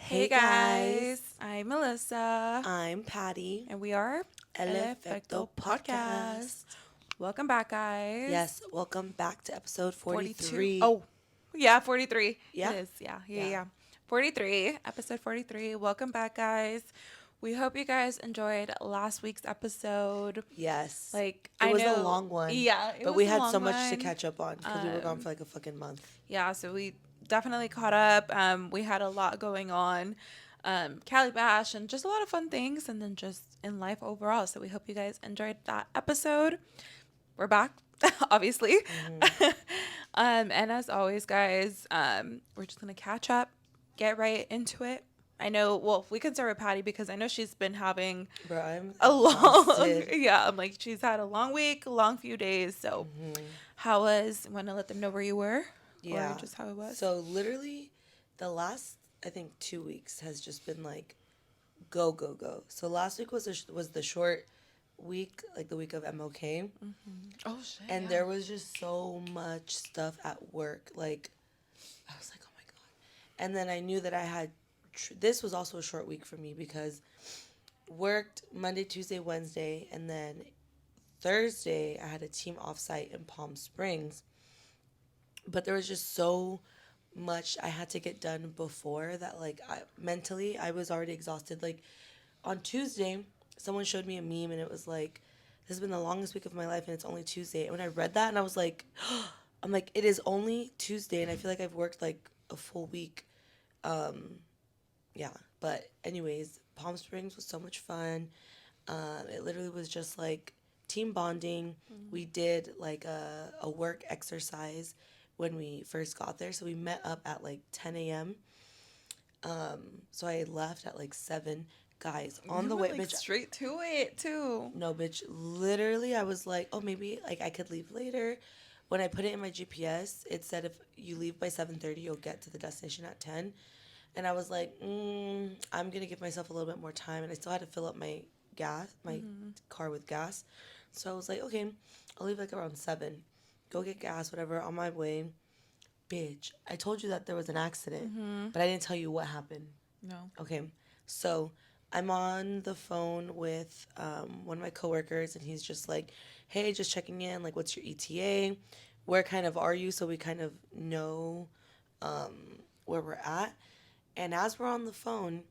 Hey guys, I'm Melissa, I'm Patty. and we are El Efecto Efecto Podcast. Podcast. Welcome back, guys. Yes, welcome back to episode 42. 43. Oh, yeah, 43. It Yeah? is. Yeah, yeah, Yeah. yeah. 43, episode 43. Welcome back, guys. We hope you guys enjoyed last week's episode. Yes. Like, It I was a know, long one, yeah, it but was we a had long so much to one. catch up on because we were gone Um, for like a fucking month. yeah, so we definitely caught up. We had a lot going on, Cali Bash, and just a lot of fun things, and then just in life overall. So we hope you guys enjoyed that episode. We're back, obviously. Mm-hmm. And as always, guys, we're just gonna catch up, get right into it. I know. Well, we can start with Patty because I know she's been having Bro, I'm a long. exhausted. Yeah, I'm like she's had a long week, a long few days. So, Mm-hmm. how was? Want to let them know where you were, or Yeah. just how it was? So, literally, the last, I think, 2 weeks has just been like go, go, go. So, last week was the short week, like the week of MLK. Oh shit. And Yeah. there was just so much stuff at work. Like, I was like, oh my God. And then I knew that I had, this was also a short week for me because worked Monday, Tuesday, Wednesday, and then Thursday I had a team offsite in Palm Springs. But there was just so much I had to get done before that, like, mentally, I was already exhausted. Like, on Tuesday, someone showed me a meme and it was like, this has been the longest week of my life and it's only Tuesday. And when I read that and I was like, I'm like, it is only Tuesday and I feel like I've worked like a full week. Um, yeah. But anyways, Palm Springs was so much fun. It literally was just like team bonding. We did like a work exercise when we first got there. So we met up at like 10 a.m. So I left at like 7. Guys, on You the went way, like bitch, straight to it too. no, bitch. Literally, I was like, oh, maybe like I could leave later. When I put it in my GPS, it said if you leave by 7:30, you'll get to the destination at 10. And I was like, I'm gonna give myself a little bit more time, and I still had to fill up my car with gas. So I was like, okay, I'll leave like around 7. Go get gas, whatever. On my way, bitch. I told you that there was an accident, but I didn't tell you what happened. No. Okay, so I'm on the phone with one of my coworkers, and he's just like, "Hey, just checking in. Like, what's your ETA? Where kind of are you? So we kind of know where we're at." And as we're on the phone,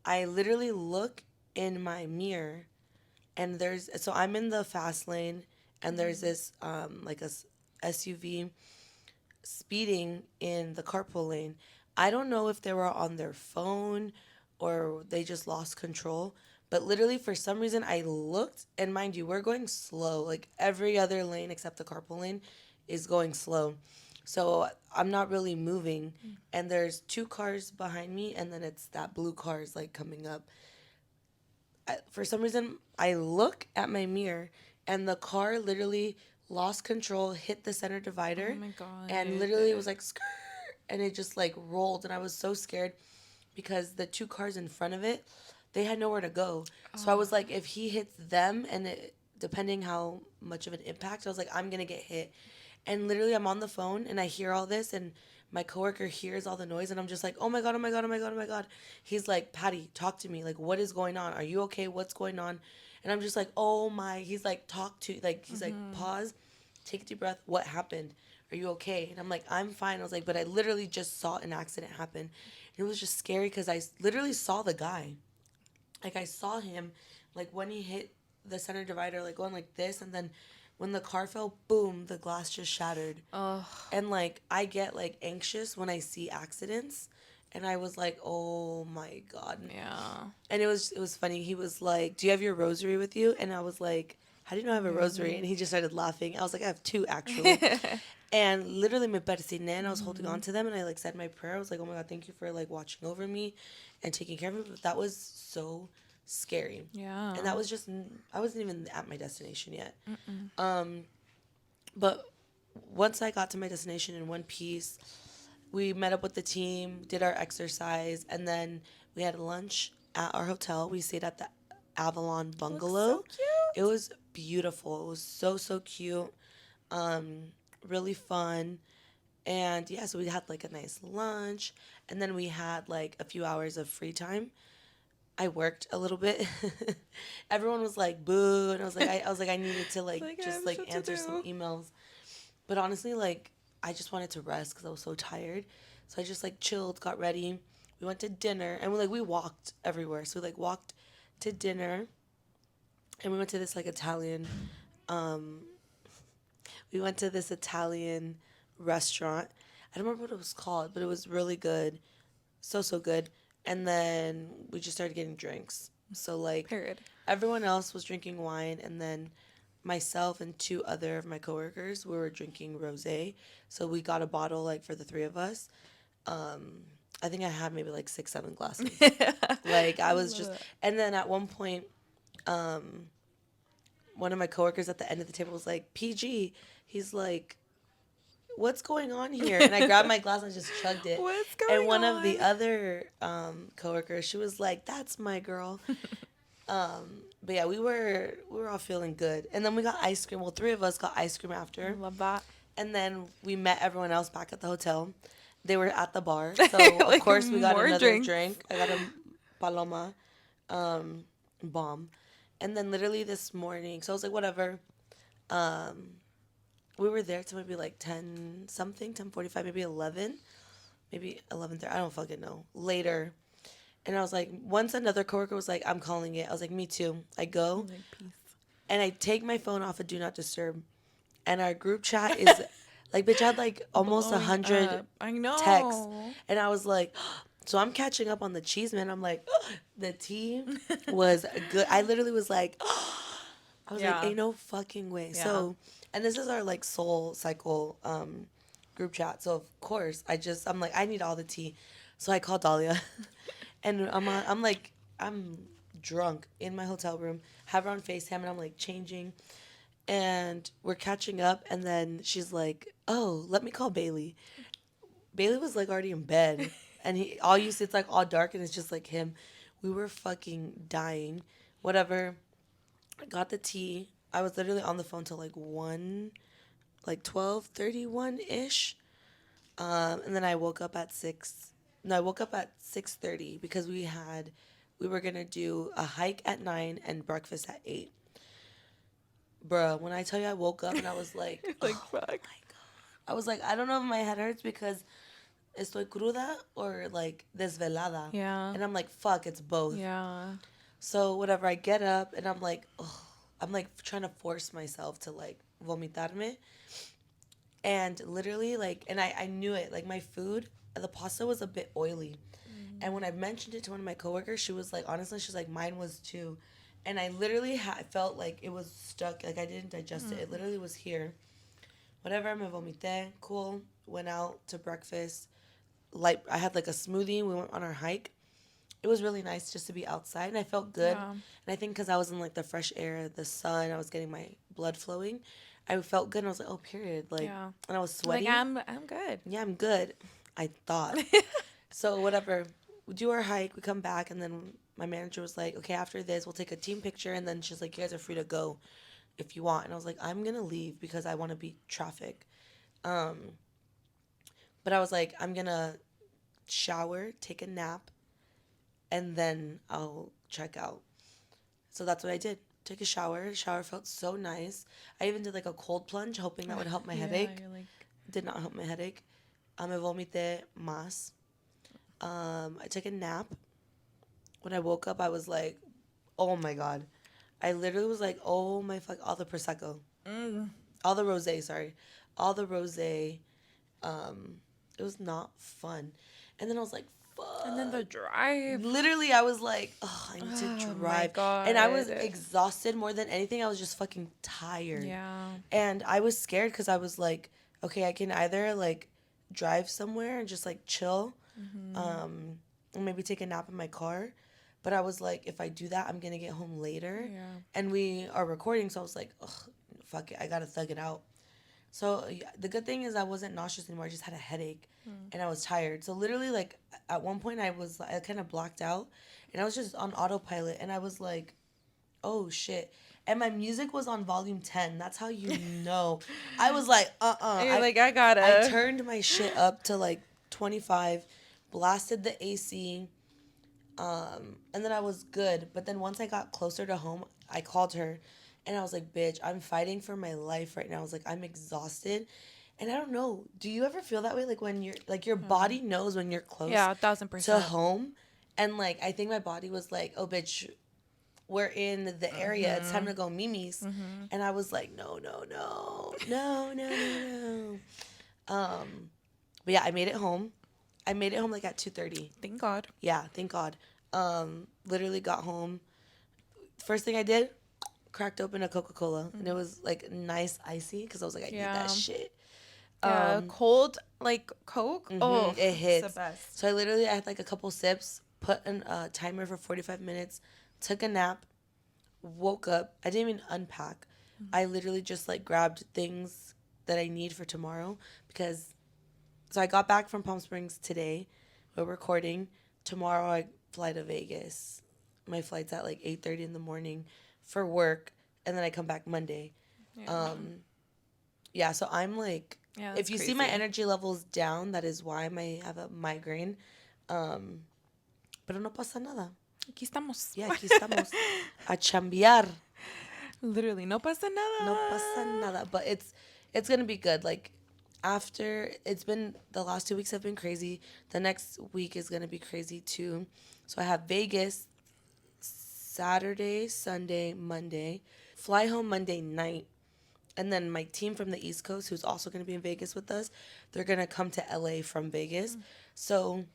I literally look in my mirror, and so I'm in the fast lane, and there's this like SUV speeding in the carpool lane. I don't know if they were on their phone or they just lost control. But literally, for some reason, I looked, and mind you, we're going slow. Like every other lane except the carpool lane is going slow. So I'm not really moving. And there's 2 cars behind me, and then it's that blue car is like coming up. For some reason, I look at my mirror, and the car literally lost control, hit the center Oh divider, my god. and literally it was like skirt, and it just like rolled, and I was so scared because the 2 cars in front of it, they had nowhere to go. So I was like, if he hits them, and depending how much of an impact, I was like, I'm gonna get hit. And literally, I'm on the phone and I hear all this, and my coworker hears all the noise, and I'm just like, oh my God, oh my God, oh my God, oh my God. He's like, Patty, talk to me. Like, what is going on? Are you okay? What's going on? And I'm just like, oh my. He's like, he's like, pause, take a deep breath. What happened? Are you okay? And I'm like, I'm fine. I was like, but I literally just saw an accident happen. It was just scary because I literally saw the guy. Like, I saw him, like, when he hit the center divider, like, going like this, and then when the car fell, boom, the glass just shattered. Oh. And, like, I get, like, anxious when I see accidents. And I was like, oh my God. Yeah. And it was funny. He was like, do you have your rosary with you? And I was like, how do you know I have a rosary? And he just started laughing. I was like, I have 2 actually. And literally, my persinen, I was holding on to them, and I like said my prayer. I was like, oh my God, thank you for like watching over me and taking care of me. But that was so scary. Yeah. And that was just, I wasn't even at my destination yet. But once I got to my destination in one piece, we met up with the team, did our exercise, and then we had lunch at our hotel. We stayed at the Avalon Bungalow. So cute. It was beautiful. It was so, so cute. Really fun. And yeah, so we had like a nice lunch, and then we had like a few hours of free time. I worked a little bit. Everyone was like boo, and I was like I needed to It's like like I just have like shit to answer some do. emails. But honestly, like I just wanted to rest because I was so tired. So I just like chilled, got ready. We went to dinner, and we walked everywhere. So we like walked to dinner, and we went to this like Italian. Um, we went to this Italian restaurant. I don't remember what it was called, but it was really good, so good. And then we just started getting drinks. So like Period. everyone else was drinking wine, and then myself and two other of my coworkers we were drinking rosé. So we got a bottle like for the three of us. I think I had maybe like 6 7 glasses. Like I I was love just, it. and then at one point, one of my coworkers at the end of the table was like, "PG." He's like, "What's going on here?" And I grabbed my glass and I just chugged it. What's And going one of the on? other coworkers, she was like, "That's my girl." But yeah, we were all feeling good. And then we got ice cream. Well, three of us got ice cream after. Love that. And then we met everyone else back at the hotel. They were at the bar. So, of Like course, we got more another drinks. drink. I got a Paloma bomb. And then literally this morning, so I was like, whatever. We were there till maybe like 10 something, 10:45, maybe 11, maybe 11:30. I don't fucking know. Later. And I was like, once another coworker was like, I'm calling it. I was like, me too. I go Like peace. and I take my phone off of Do Not Disturb. And our group chat is like, bitch, I had like almost a Blowing hundred up. I texts. know. And I was like, so I'm catching up on the cheese, man. I'm like, the tea was good. I literally was like, I was like, Yeah. ain't no fucking way. Yeah. So, and this is our like soul cycle group chat. So of course, I'm like, I need all the tea. So I called Dahlia, and I'm like, I'm drunk in my hotel room. Have her on Facetime, and I'm like changing, and we're catching up, and then she's like, oh, let me call Bailey. Bailey was like already in bed, and all you see it's like all dark, and it's just like him. We were fucking dying. Whatever. I got the tea. I was literally on the phone till like 1, like 12:31 ish. And then I woke up at 6. No, I woke up at 6:30 because we were gonna do a hike at 9 and breakfast at 8. Bruh, when I tell you I woke up and I was like, Like oh fuck. my God. I was like, I don't know if my head hurts because estoy cruda or like desvelada. Yeah. And I'm like, fuck, it's both. Yeah. So whatever, I get up and I'm like, oh, I'm like trying to force myself to like vomitarme. And literally like, and I knew it, like my food, the pasta was a bit oily. And when I mentioned it to one of my coworkers, she was like, honestly, she's like, mine was too. And I literally felt like it was stuck, like I didn't digest it. It literally was here. Whatever, me vomité, cool. Went out to breakfast. Like I had like a smoothie. We went on our hike. It was really nice just to be outside, and I felt good. Yeah. And I think because I was in like the fresh air, the sun, I was getting my blood flowing. I felt good, and I was like, oh, period. Like, Yeah. and I was Like sweaty. I'm good. Yeah, I'm good. I thought. So whatever. We do our hike. We come back, and then my manager was like, okay, after this, we'll take a team picture, and then she's like, you guys are free to go if you want. And I was like, I'm gonna leave because I want to beat traffic. But I was like, I'm gonna shower, take a nap, and then I'll check out. So that's what I did. Took a shower. The shower felt so nice. I even did like a cold plunge, hoping that would help my Yeah, headache. you're like Did not help my headache. Me vomité más. I took a nap. When I woke up, I was like, oh my God. I literally was like, oh my fuck, all the Prosecco. All the rosé, sorry. All the rosé. It was not fun. And then I was like, and then the fuck. drive. Literally, I was like, oh, I need to Oh my drive. And I was god. exhausted more than anything. I was just fucking tired. Yeah. And I was scared because I was like, okay, I can either like drive somewhere and just like chill, and maybe take a nap in my car. But I was like, if I do that, I'm gonna get home later. Yeah. And we are recording, so I was like, ugh, fuck it, I gotta thug it out. So yeah, the good thing is I wasn't nauseous anymore. I just had a headache, and I was tired. So literally, like at one point, I kind of blocked out, and I was just on autopilot, and I was like, oh shit. and my music was on volume 10. That's how you know. I was like, And you're I like, I I gotta. turned my shit up to like 25, blasted the AC, and then I was good. But then once I got closer to home, I called her and I was like, bitch, I'm fighting for my life right now. I was like, I'm exhausted. And I don't know, do you ever feel that way? Like when you're like your body knows when you're close Yeah, a thousand to percent. home. And like I think my body was like, oh bitch, we're in the area. It's time to go Mimi's. And I was like, no, no, no, no, no, no, no. But yeah, I made it home. I made it home like at 2:30. Thank God. Yeah, thank God. Literally got home. First thing I did, cracked open a Coca Cola, and it was like nice icy because I was like, I need that Yeah. shit. Yeah, cold like Coke. Oh, It it's the hits. best. So I had like a couple sips, put a timer for 45 minutes, took a nap, woke up. I didn't even unpack. I literally just like grabbed things that I need for tomorrow because so I got back from Palm Springs today. We're recording. Tomorrow I fly to Vegas. My flight's at like 8:30 in the morning for work and then I come back Monday. Yeah. Yeah, so I'm like Yeah, if that's you see my crazy. energy levels down, that is why I might have a migraine. Pero no pasa nada. Aquí estamos. Yeah, aquí estamos a chambear. Literally, no pasa No pasa nada. nada. But it's gonna be good. Like after it's been the last 2 weeks have been crazy. The next week is gonna be crazy too. So I have Vegas Saturday, Sunday, Monday. Fly home Monday night. And then my team from the East Coast, who's also gonna be in Vegas with us, they're gonna come to LA from Vegas. So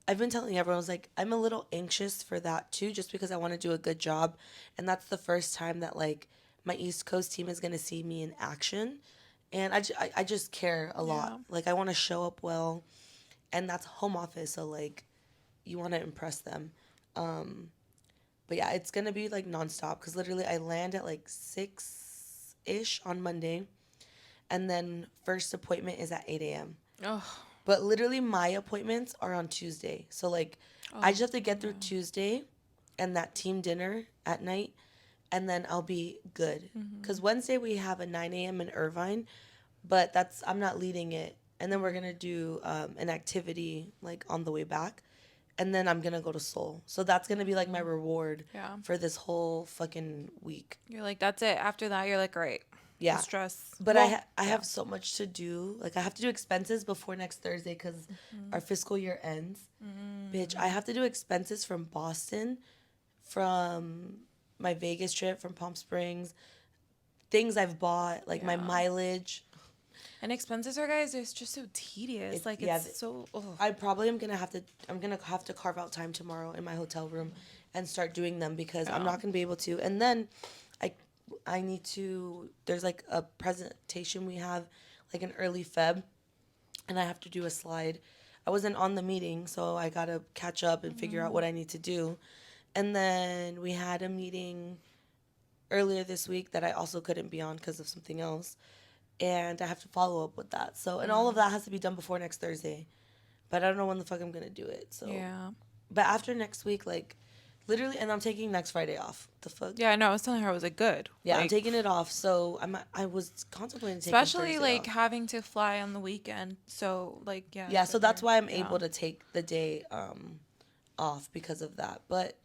I've been telling everyone, I was like, I'm a little anxious for that too, just because I want to do a good job. And that's the first time that like my East Coast team is going to see me in action. And I just care a lot. Yeah. Like I want to show up well. And that's home office. So like you want to impress them. But yeah, it's going to be like nonstop because literally I land at like 6-ish on Monday. And then first appointment is at 8 a.m. Oh, But literally, my appointments are on Tuesday. So, like, I just have to get through Tuesday and that team dinner at night, and then I'll be good. Because Wednesday, we have a 9 a.m. in Irvine, but I'm not leading it. And then we're going to do an activity, like, on the way back. And then I'm going to go to Seoul. So, that's going to be, like, my reward yeah. for this whole fucking week. You're like, that's it. After that, you're like, all right. Yeah. The stress. But Well, I have so much to do. Like I have to do expenses before next Thursday because our fiscal year ends. Bitch, I have to do expenses from Boston, from my Vegas trip, from Palm Springs, things I've bought, like my Yeah. mileage. And expenses are, guys, it's just so tedious. Like, yeah, it's so. Ugh. I probably am gonna have to. I'm gonna have to carve out time tomorrow in my hotel room and start doing them because I'm not gonna be able to. And then, I I need to. There's like a presentation we have, like an early Feb, and I have to do a slide. I wasn't on the meeting, so I gotta catch up and figure out what I need to do. And then we had a meeting earlier this week that I also couldn't be on because of something else, and I have to follow up with that. So, and all of that has to be done before next Thursday. But I don't know when the fuck I'm gonna do it. So, Yeah. but after next week, like, literally, and I'm taking next Friday off. The fuck? Yeah, I know. I was telling her I was like, good. Yeah, I'm Like, taking it off. So I was contemplating taking especially Thursday like off. having to fly on the weekend. So, like, yeah. Yeah, it's so like that's you're- why I'm yeah. able to take the day off because of that. But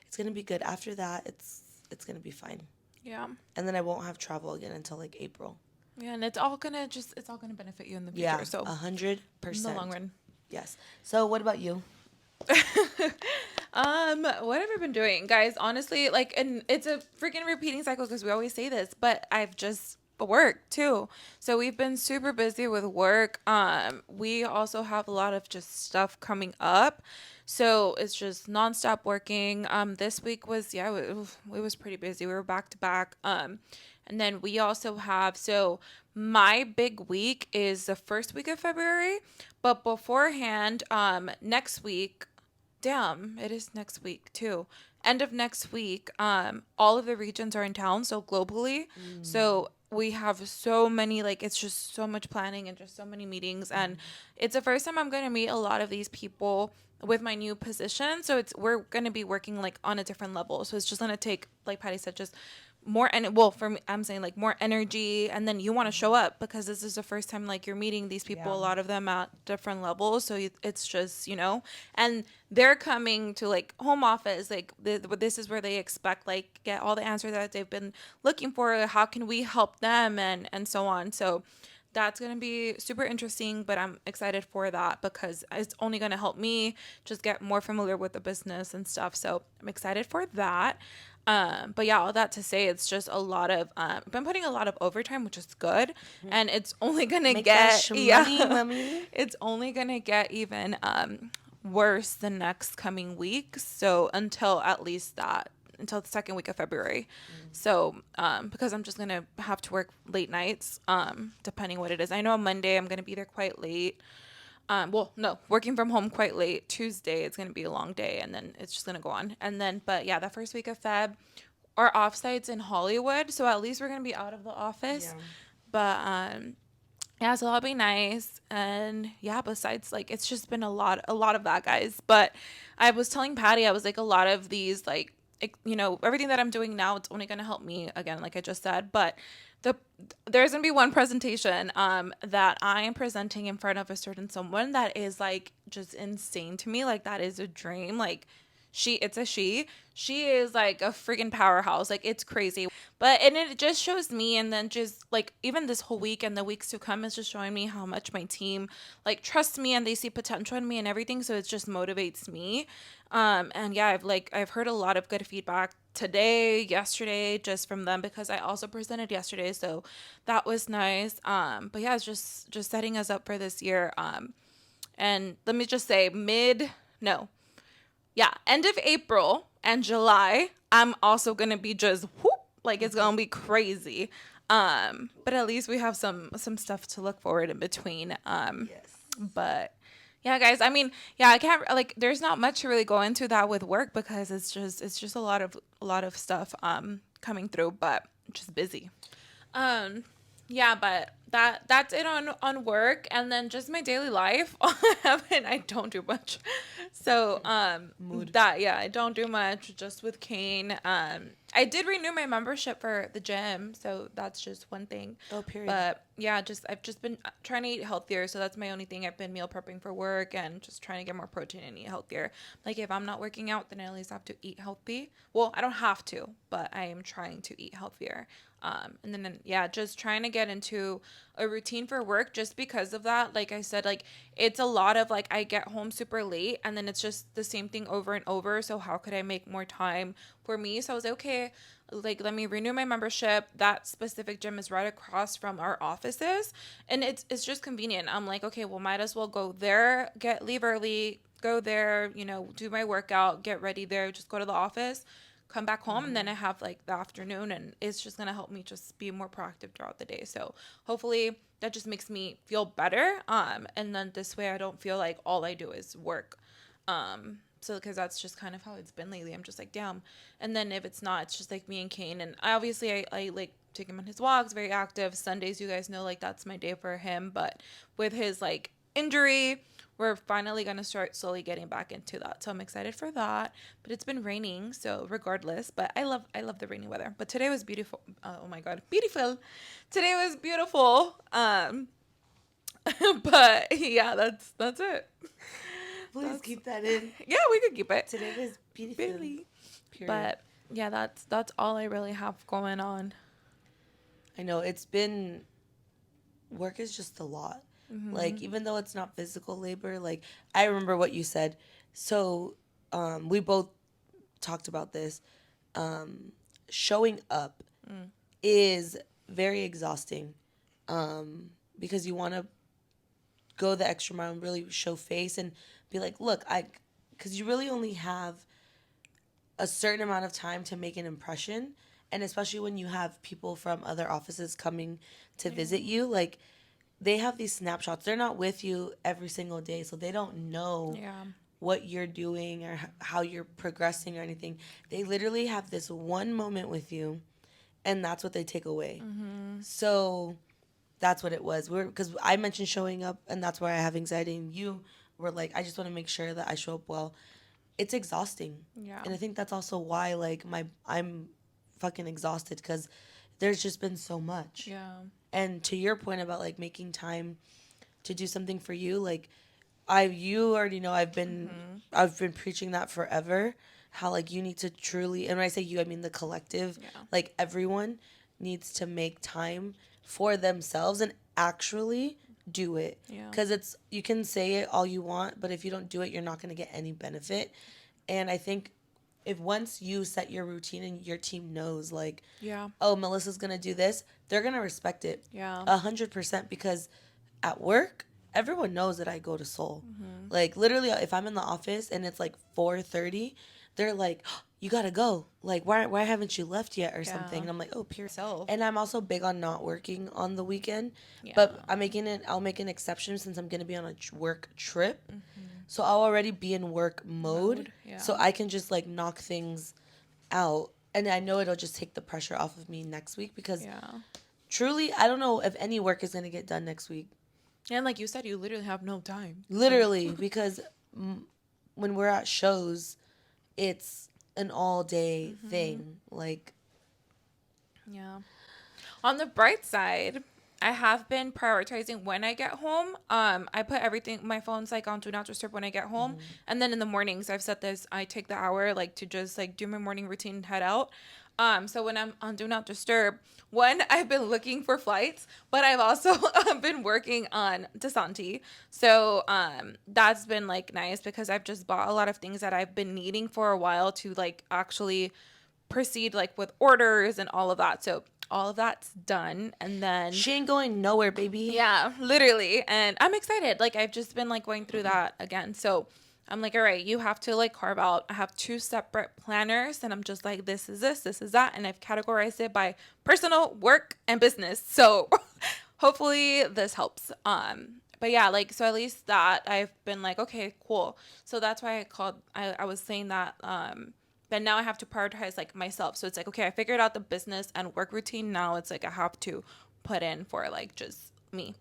it's gonna be good. After that, it's gonna be fine. Yeah. And then I won't have travel again until like April. Yeah, and it's all gonna benefit you in the future. Yeah, So 100%. in the long run. Yes. So what about you? What have I been doing, guys? Honestly, like, and it's a freaking repeating cycle because we always say this, but I've just worked too. So we've been super busy with work. We also have a lot of just stuff coming up. So it's just nonstop working. This week was it was pretty busy. We were back to back. And then we also have my big week is the first week of February, but beforehand, next week. Damn, it is next week too. End of next week, all of the regions are in town, so globally. So we have so many, like, it's just so much planning and just so many meetings. And it's the first time I'm going to meet a lot of these people with my new position. So we're going to be working like on a different level. So it's just going to take, like Patty said, just more, and well, for me, I'm saying like more energy, and then you want to show up because this is the first time like you're meeting these people, Yeah. a lot of them at different levels, so it's just, and they're coming to like home office, like this is where they expect like get all the answers that they've been looking for, how can we help them, and so on. So that's going to be super interesting, but I'm excited for that because it's only going to help me just get more familiar with the business and stuff. So I'm excited for that. But yeah, all that to say, it's just a lot of, I've been putting a lot of overtime, which is good. And it's only going to Make that get, money, yeah, mommy. it's only going to get even worse the next coming week. So until the second week of February. So, because I'm just gonna have to work late nights, depending what it is. I know on Monday I'm gonna be there quite late. Well, no, working from home quite late. Tuesday it's gonna be a long day, and then it's just gonna go on. And then, but yeah, the first week of Feb, our offsite's in Hollywood, so at least we're gonna be out of the office. Yeah. But yeah, so that'll be nice. And yeah, besides, like, it's just been a lot of that, guys. But I was telling Patty, I was like, a lot of these, like, everything that I'm doing now, it's only going to help me again, like I just said. But the there's going to be one presentation that I am presenting in front of a certain someone that is like just insane to me. Like, that is a dream. Like, it's a she is like a freaking powerhouse, like it's crazy. But and it just shows me, and then just like even this whole week and the weeks to come is just showing me how much my team like trusts me and they see potential in me and everything, so it just motivates me. And yeah, I've heard a lot of good feedback today, yesterday, just from them, because I also presented yesterday, so that was nice. But yeah, it's just setting us up for this year. And let me just say, no, yeah, end of April and July, I'm also gonna be just whoop, like it's gonna be crazy. But at least we have some stuff to look forward in between. Yes. But yeah, guys, I mean, yeah, I can't like. There's not much to really go into that with work because it's just a lot of stuff coming through, but just busy. Um, yeah, but that's it on work, and then just my daily life. I don't do much. So Mood. that yeah, I don't do much just with Kane. I did renew my membership for the gym, so that's just one thing. Oh, period. But yeah, I've just been trying to eat healthier, so that's my only thing. I've been meal prepping for work and just trying to get more protein and eat healthier. Like if I'm not working out, then I at least have to eat healthy. Well, I don't have to, but I am trying to eat healthier. And then yeah, just trying to get into a routine for work just because of that. Like I said, like it's a lot of like I get home super late and then it's just the same thing over and over. So how could I make more time for me? So I was like, okay, like let me renew my membership. That specific gym is right across from our offices, and it's just convenient. I'm like, okay, well, might as well go there, leave early, go there, do my workout, get ready there, just go to the office, come back home, and then I have like the afternoon, and it's just gonna help me just be more proactive throughout the day. So hopefully that just makes me feel better. And then this way I don't feel like all I do is work. So because that's just kind of how it's been lately. I'm just like, damn. And then if it's not, it's just like me and Kane. And I like take him on his walks, very active. Sundays, you guys know, like that's my day for him. But with his like injury, we're finally gonna start slowly getting back into that. So I'm excited for that. But it's been raining, so regardless. But I love the rainy weather. But today was beautiful. Oh my god, beautiful. Today was beautiful. But yeah, that's it. Please That's keep that in. yeah, we could keep it. Today was beautiful. Really. Period. But yeah, that's all I really have going on. I know it's been work is just a lot. Like even though it's not physical labor, like I remember what you said. So we both talked about this. Showing up is very exhausting because you want to go the extra mile and really show face and be like, look, because you really only have a certain amount of time to make an impression. And especially when you have people from other offices coming to visit you, like they have these snapshots. They're not with you every single day, so they don't know Yeah. what you're doing or how you're progressing or anything. They literally have this one moment with you, and that's what they take away. So that's what it was. Because I mentioned showing up, and that's where I have anxiety. And you were like, I just want to make sure that I show up well. It's exhausting, Yeah. and I think that's also why like I'm fucking exhausted because there's just been so much. Yeah. And to your point about like making time to do something for you, like you already know I've been preaching that forever. How like you need to truly, and when I say you, I mean the collective, Yeah. like everyone needs to make time for themselves and actually do it. Yeah. Because you can say it all you want, but if you don't do it, you're not going to get any benefit. And I think if once you set your routine and your team knows, like, Yeah. oh, Melissa's going to do this, they're going to respect it Yeah. 100% because at work, everyone knows that I go to Seoul. Like literally, if I'm in the office and it's like 4:30, they're like, oh, "You gotta go. Like, why haven't you left yet or something?" Yeah. And I'm like, "Oh, period." Self. And I'm also big on not working on the weekend, Yeah. but I'll make an exception since I'm gonna be on a work trip. So I'll already be in work mode, Yeah. so I can just like knock things out. And I know it'll just take the pressure off of me next week because Yeah. truly, I don't know if any work is gonna get done next week. And like you said, you literally have no time. Literally, because when we're at shows, it's an all day thing. Like, Yeah. On the bright side, I have been prioritizing when I get home. I put everything, my phone's like on do not disturb when I get home. And then in the mornings, I've set this, I take the hour like to just like do my morning routine and head out. So when I'm on do not disturb, one, I've been looking for flights, but I've also been working on Desanti. So that's been like nice because I've just bought a lot of things that I've been needing for a while to like actually proceed like with orders and all of that. So all of that's done. And then she ain't going nowhere, baby. yeah, literally. And I'm excited. Like I've just been like going through that again. So I'm like, all right, you have to like carve out. I have two separate planners and I'm just like, this is this is that. And I've categorized it by personal, work, and business. So hopefully this helps. But yeah, like so at least that I've been like, okay, cool. So that's why I was saying that but now I have to prioritize like myself. So it's like, okay, I figured out the business and work routine. Now it's like I have to put in for like just me.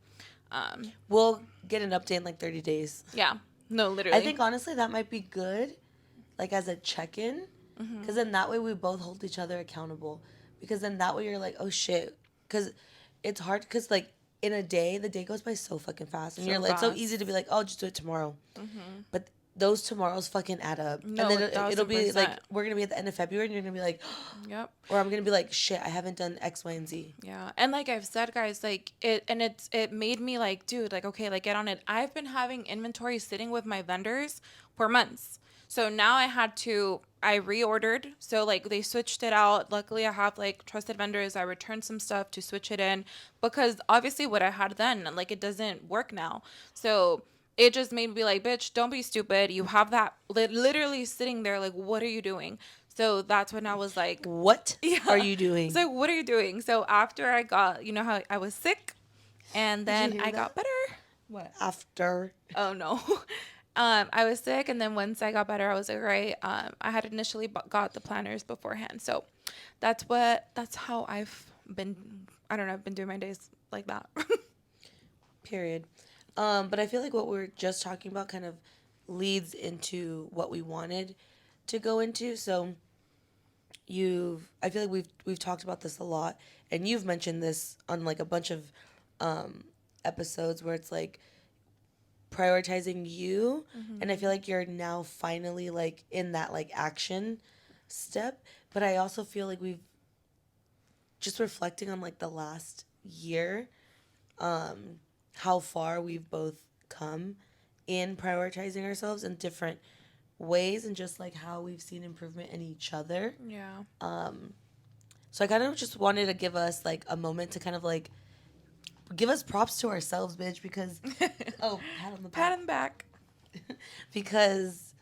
We'll get an update in like 30 days. Yeah. No, literally. I think honestly that might be good, like as a check in, because then that way we both hold each other accountable. Because then that way you're like, oh shit, because it's hard. Because like in a day, the day goes by so fucking fast, and So you're like, it's so fast. easy to be like, oh, I'll just do it tomorrow. But those tomorrows fucking add up, No, and then it'll be like 1000%. we're gonna be at the end of February, and you're gonna be like, Yep. or I'm gonna be like, shit, I haven't done X, Y, and Z. Yeah. And like I've said, guys, like it made me like, dude, like, okay, like get on it. I've been having inventory sitting with my vendors for months. So now I reordered. So like they switched it out. Luckily I have like trusted vendors. I returned some stuff to switch it in because obviously what I had then, like it doesn't work now. So it just made me be like, bitch, don't be stupid. You have that literally sitting there. Like, what are you doing? So that's when I was like, What are you doing? so what are you doing? So after I got, you know how I was sick and then hear I that? got better. What? After Oh no. I was sick and then once I got better, I was like, right. I had initially got the planners beforehand. So that's how I've been, I don't know, I've been doing my days like that. period. But I feel like what we're just talking about kind of leads into what we wanted to go into. So I feel like we've talked about this a lot, and you've mentioned this on like a bunch of episodes where it's like prioritizing you, and I feel like you're now finally like in that like action step. But I also feel like we've just reflecting on like the last year, how far we've both come in prioritizing ourselves in different ways and just like how we've seen improvement in each other. Yeah. So I kind of just wanted to give us like a moment to kind of like give us props to ourselves, bitch, because oh, pat on the back. Pat him back. Because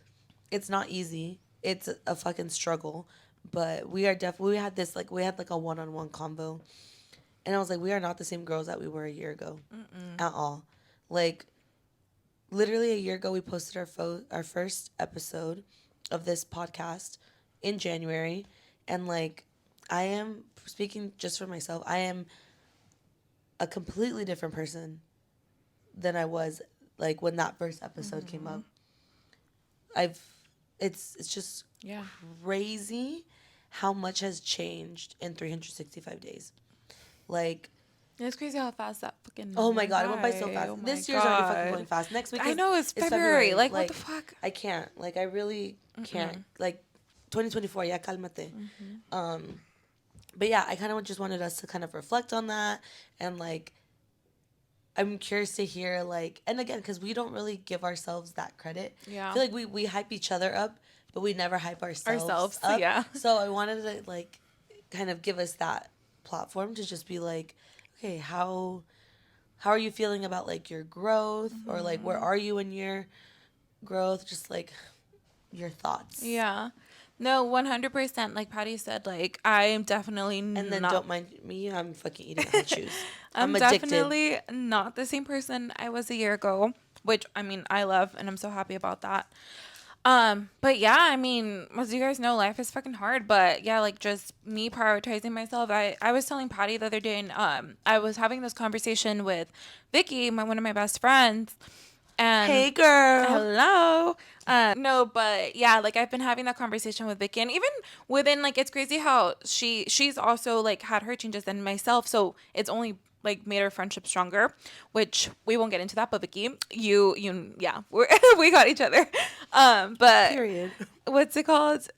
it's not easy. It's a fucking struggle, but we are definitely we had like a one-on-one convo. And I was like, we are not the same girls that we were a year ago. At all. Like literally a year ago we posted our first episode of this podcast in January, and like I am speaking just for myself. I am a completely different person than I was like when that first episode came up. It's just Yeah. crazy how much has changed in 365 days. Like, It's crazy how fast that oh fucking my went god, it went by so by. fast. Oh my This year's already fucking going god. fast. Next week I know it's is February. February. Like what the Like, fuck? I can't. Like, I really can't. Mm-mm. Like, 2024, yeah, calmate. Mm-hmm. Um, but yeah, I kind of just wanted us to kind of reflect on that, and like, I'm curious to hear like, and again, because we don't really give ourselves that credit. I Yeah. feel like we hype each other up, but we never hype ourselves Ourselves. up. Yeah. So I wanted to like kind of give us that platform to just be like, okay, how are you feeling about like your growth, or like where Mm-hmm. are you in your growth? Just like your thoughts. Yeah. No, 100%. Like Patty said, like I am definitely And then not don't mind me, I'm fucking eating hot shoes. I'm I'm addicted. definitely not the same person I was a year ago, which I mean, I love and I'm so happy about that. But yeah, I mean, as you guys know, life is fucking hard, but yeah, like just me prioritizing myself. I was telling Patty the other day and I was having this conversation with Vicky, one of my best friends, and Hey girl. hello. No, but yeah, like I've been having that conversation with Vicky, and even within like it's crazy how she's also like had her changes than myself, so it's only like made our friendship stronger, which we won't get into that. But Vicky, yeah, we got each other. But Period. what's it called?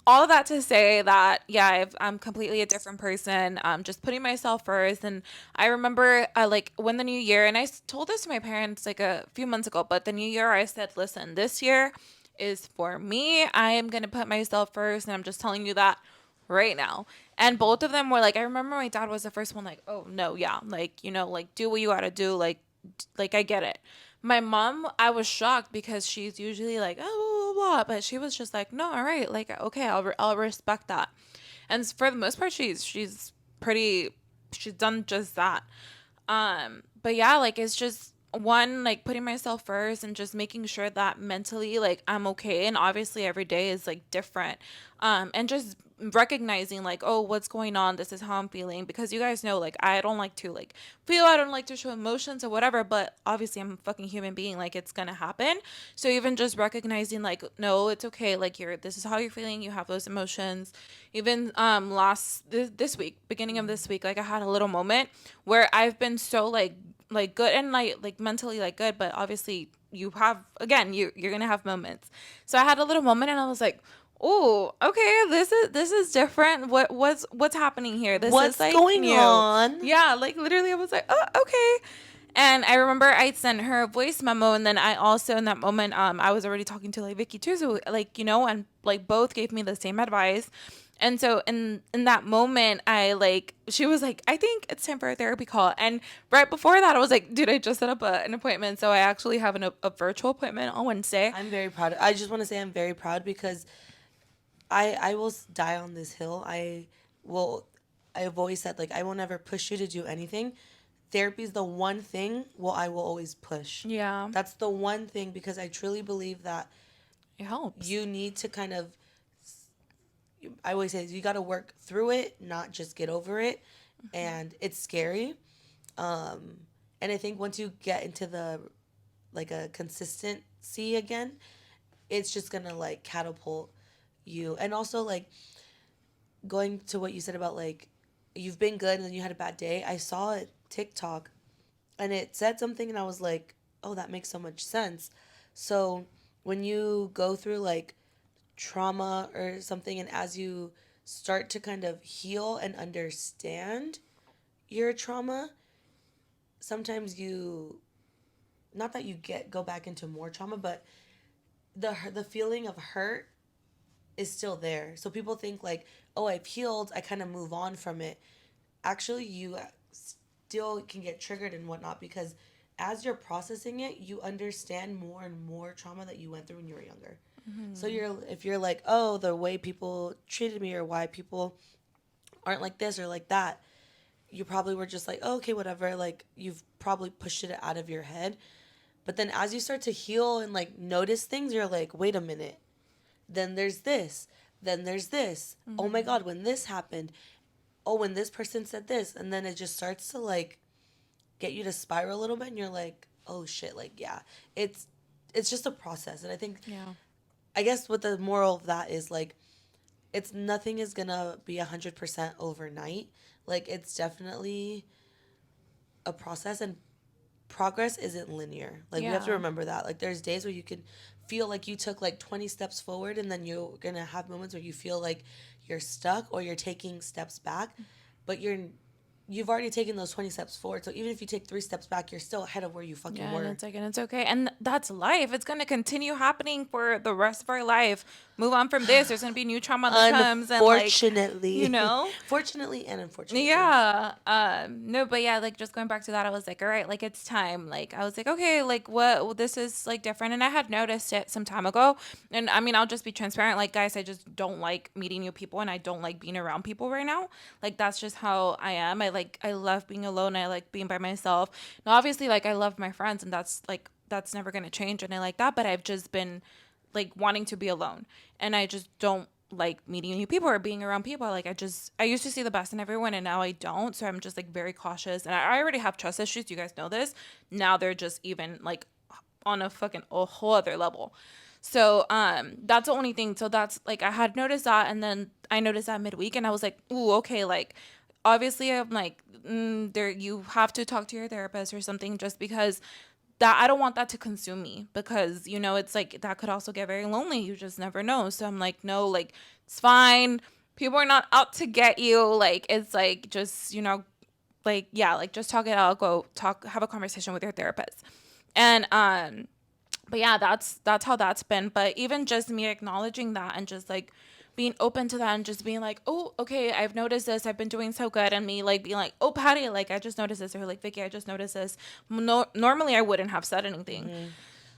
All of that to say that yeah, I'm completely a different person. Just putting myself first. And I remember like when the new year, and told this to my parents like a few months ago, but the new year I said, listen, this year is for me. I am gonna put myself first, and I'm just telling you that right now. And both of them were like, I remember my dad was the first one like, oh no, yeah, like like do what you gotta do, like I get it. My mom, I was shocked because she's usually like, oh, blah, blah, blah, but she was just like, no, all right, like, okay, I'll respect that. And for the most part, she's pretty, she's done just that. But yeah, like, it's just one, like, putting myself first and just making sure that mentally, like, I'm okay. And obviously, every day is, like, different. And just recognizing like, oh, what's going on, this is how I'm feeling, because you guys know like I don't like to like feel, I don't like to show emotions or whatever, but obviously I'm a fucking human being, like it's gonna happen. So even just recognizing like, no, it's okay, like this is how you're feeling, you have those emotions. Even this week, beginning of this week, like I had a little moment where I've been so like good and like mentally like good, but obviously you have, again, you're gonna have moments. So I had a little moment and I was like, oh, okay, this is different. What's happening here? This is What's like going new. on? Yeah, like literally I was like, oh, okay. And I remember I sent her a voice memo, and then I also in that moment I was already talking to like Vicky too, so like and like both gave me the same advice. And so in that moment, I like, she was like, I think it's time for a therapy call. And right before that, I was like, dude, I just set up an appointment. So I actually have a virtual appointment on Wednesday. I'm very proud. I just want to say I'm very proud because I will die on this hill. Will. I've always said like I will never push you to do anything. Therapy is the one thing well I will always push. Yeah, That's the one thing because I truly believe that it helps. you need to kind of I always say you got to work through it, not just get over it. And it's scary. And I think once you get into the like a consistency again, it's just gonna like catapult you. And also like going to what you said about like you've been good and then you had a bad day. I saw a TikTok and it said something and I was like, oh, that makes so much sense. So when you go through like trauma or something, and as you start to kind of heal and understand your trauma, sometimes you, not that you go back into more trauma, but the feeling of hurt is still there. So people think like, oh, I've healed, I kind of move on from it. Actually, you still can get triggered and whatnot because as you're processing it, you understand more and more trauma that you went through when you were younger. So if you're like, oh, the way people treated me or why people aren't like this or like that, you probably were just like, oh, okay, whatever. Like you've probably pushed it out of your head. But then as you start to heal and like notice things, you're like, wait a minute. Then there's this. Then there's this. Oh my God, when this happened. Oh, when this person said this. And then it just starts to like get you to spiral a little bit and you're like, oh shit, like yeah. It's just a process. And I think Yeah. I guess what the moral of that is like it's nothing is gonna be 100% overnight. Like it's definitely a process, and progress isn't linear. Like we have to Yeah. remember that. Like there's days where you can feel like you took like 20 steps forward, and then you're going to have moments where you feel like you're stuck or you're taking steps back, but you've already taken those 20 steps forward. So even if you take 3 steps back, you're still ahead of where you fucking Yeah, and were. it's like, and it's okay. And that's life. It's going to continue happening for the rest of our life. Move on from this. There's going to be new trauma that comes. And, like, you Unfortunately. know? Fortunately and unfortunately. Yeah. No, but yeah, like just going back to that, I was like, all right, like it's time. Like I was like, okay, like what well, this is like different. And I had noticed it some time ago. And I mean, I'll just be transparent. Like, guys, I just don't like meeting new people and I don't like being around people right now. Like that's just how I am. I love being alone. I like being by myself. Now obviously like I love my friends and that's never gonna change and I like that, but I've just been like wanting to be alone. And I just don't like meeting new people or being around people. Like I used to see the best in everyone and now I don't. So I'm just like very cautious. And I already have trust issues. You guys know this. Now they're just even like on a whole other level. So that's the only thing. So that's like I had noticed that and then I noticed that midweek and I was like, ooh, okay, like obviously I'm like there you have to talk to your therapist or something just because that I don't want that to consume me because you know it's like that could also get very lonely. You just never know. So I'm like, no, like it's fine. People are not out to get you. Like it's like just like yeah, like just talk it out. Go talk, have a conversation with your therapist. And but yeah, that's how that's been. But even just me acknowledging that and just like being open to that and just being like, oh, okay, I've noticed this. I've been doing so good. And me like being like, oh, Patty, like I just noticed this. Or like, Vicky, I just noticed this. No, normally I wouldn't have said anything. Mm-hmm.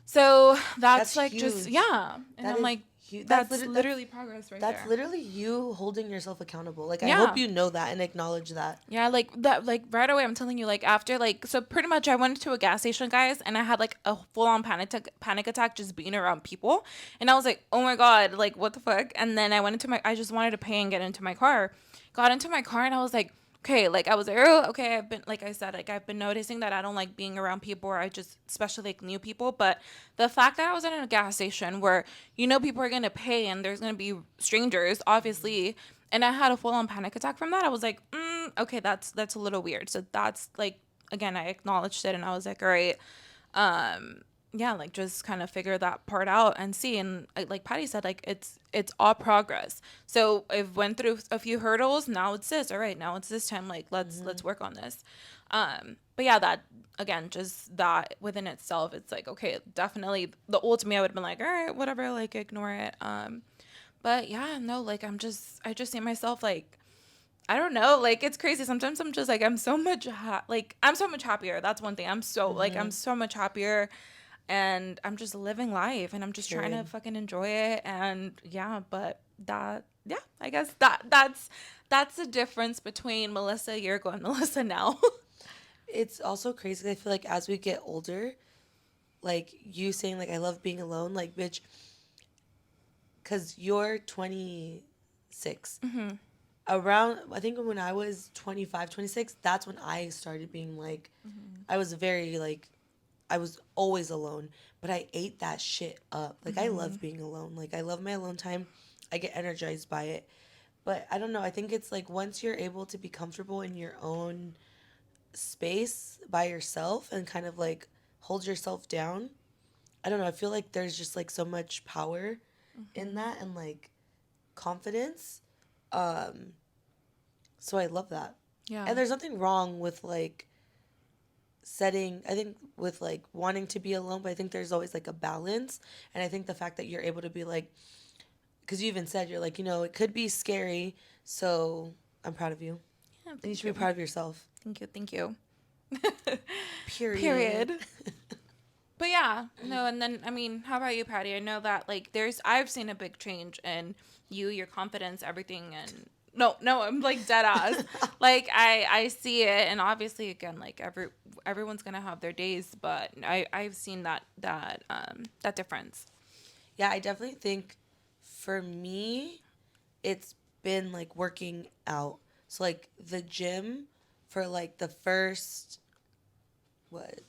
So That's that's like just, huge. yeah. And That I'm is like, huge. that's literally progress right That's there. literally you holding yourself accountable. Like I hope Yeah. you know that and acknowledge that. Yeah, like that, like right away. I'm telling you, like after, like so, pretty much, I went to a gas station, guys, and I had like a full on panic attack just being around people, and I was like, oh my god, like what the fuck? And then I just wanted to pay and get into my car, got into my car, and I was like, okay, like I was like, oh, okay, I've been, like I said, like I've been noticing that I don't like being around people, or I just, especially like new people, but the fact that I was in a gas station where people are gonna pay and there's gonna be strangers, obviously and I had a full on panic attack from that. I was like, okay, that's a little weird. So that's like again, I acknowledged it and I was like, all right, um, yeah, like just kind of figure that part out and see. And like Patty said, like it's all progress. So I've went through a few hurdles. Now it's this. All right, now it's this time. Like Mm-hmm. let's work on this. But yeah, that again, just that within itself, it's like okay, definitely the ultimate. I would have been like, all right, whatever, like ignore it. But yeah, no, like I just see myself like I don't know, like it's crazy. Sometimes I'm just like I'm so much happier. That's one thing. I'm Mm-hmm. so much happier and I'm just living life and I'm just trying to Period. fucking enjoy it and yeah, but that yeah, I guess that's the difference between Melissa a year ago and Melissa now. It's also crazy. I feel like as we get older, like you saying like I love being alone, like bitch, because you're 26. hmm Around I think when I was 25, 26, that's when I started being like I was very like I was always alone, but I ate that shit up. Like I hmm love being alone. Like I love my alone time. I get energized by it. But I don't know. I think it's like once you're able to be comfortable in your own space by yourself and kind of like hold yourself down. I don't know. I feel like there's just like so much power in hmm that and like confidence. Um so I love that. Yeah. And there's nothing wrong with like setting I think with like wanting to be alone, but I think there's always like a balance. And I think the fact that you're able to be like because you even said you're like, it could be scary, so I'm proud of you. Yeah, And you thank should be you. proud of yourself. Thank you. Thank you. Period. Period. But yeah, no, and then I mean, how about you, Patty? I know that like I've seen a big change in you, your confidence, everything, and no, I'm like dead ass. Like I see it, and obviously, again, like everyone's gonna have their days, but I've seen that difference. Yeah, I definitely think for me, it's been like working out. So like the gym for like the first what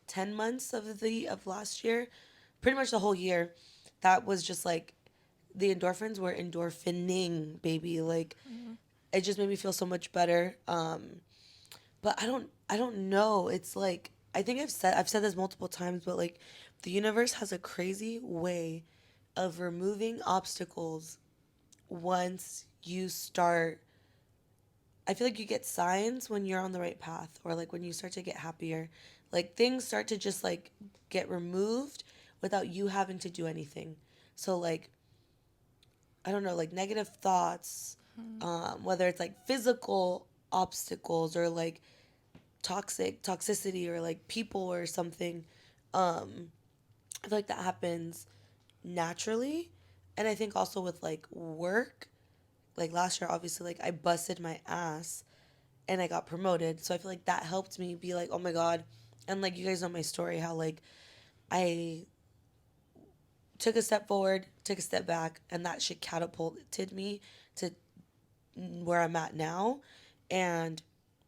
10 months of last year, pretty much the whole year, that was just like the endorphins were endorphining, baby. Like, Mm-hmm. it just made me feel so much better. But I don't know. It's like, I think I've said this multiple times, but like, the universe has a crazy way of removing obstacles once you start. I feel like you get signs when you're on the right path, or like when you start to get happier. Like, things start to just like get removed without you having to do anything. So like, I don't know, like negative thoughts, Mm-hmm. whether it's like physical obstacles or like toxicity or like people or something. I feel like that happens naturally. And I think also with like work, like last year, obviously, like I busted my ass and I got promoted. So I feel like that helped me be like, oh my God. And like, you guys know my story, how like I took a step forward, took a step back, and that shit catapulted me to where I'm at now. And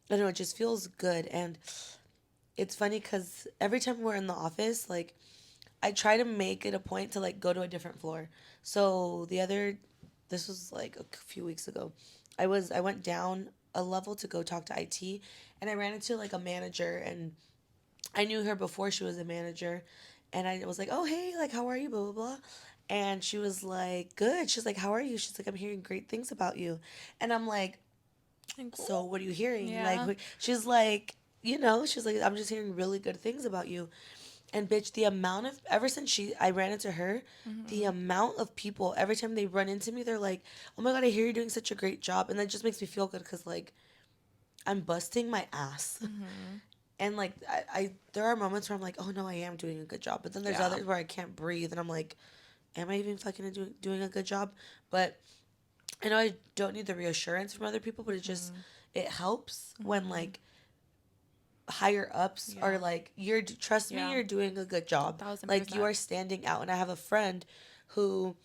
I don't know, it just feels good. And it's funny because every time we're in the office, like I try to make it a point to like go to a different floor. So this was like a few weeks ago. I went down a level to go talk to IT, and I ran into like a manager, and I knew her before she was a manager, and I was like, oh hey, like how are you, blah blah blah. And she was like, good. She's like, how are you? She's like, I'm hearing great things about you. And I'm like, Like, so what are you hearing? Like, yeah. she's like, she's like, I'm just hearing really good things about you. And bitch, the amount of ever since I ran into her, the Mm-hmm. amount of people every time they run into me, they're like, "Oh my God, I hear you're doing such a great job," and that just makes me feel good because like I'm busting my ass, Mm-hmm. and like I there are moments where I'm like, "Oh no, I am doing a good job," but then there's Yeah. others where I can't breathe, and I'm like, "Am I even fucking doing a good job?" But I know I don't need the reassurance from other people, but Mm-hmm. it helps when Mm-hmm. like higher ups are Yeah. like, you're trust me, Yeah. you're doing a good A job, thousand like you percent. are standing out. And I have a friend who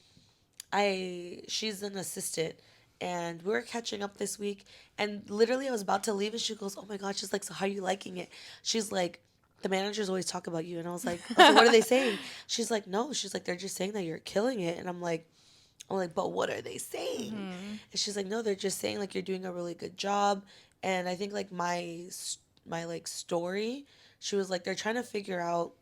she's an assistant, and we were catching up this week, and literally I was about to leave and she goes, oh my God, she's like, so how are you liking it? She's like, the managers always talk about you. And I was like, what are they saying? She's like, no, she's like, they're just saying that you're killing it. And I'm like, but what are they saying? Mm-hmm. And she's like, no, they're just saying like you're doing a really good job. And I think like my like story, she was like, they're trying to figure out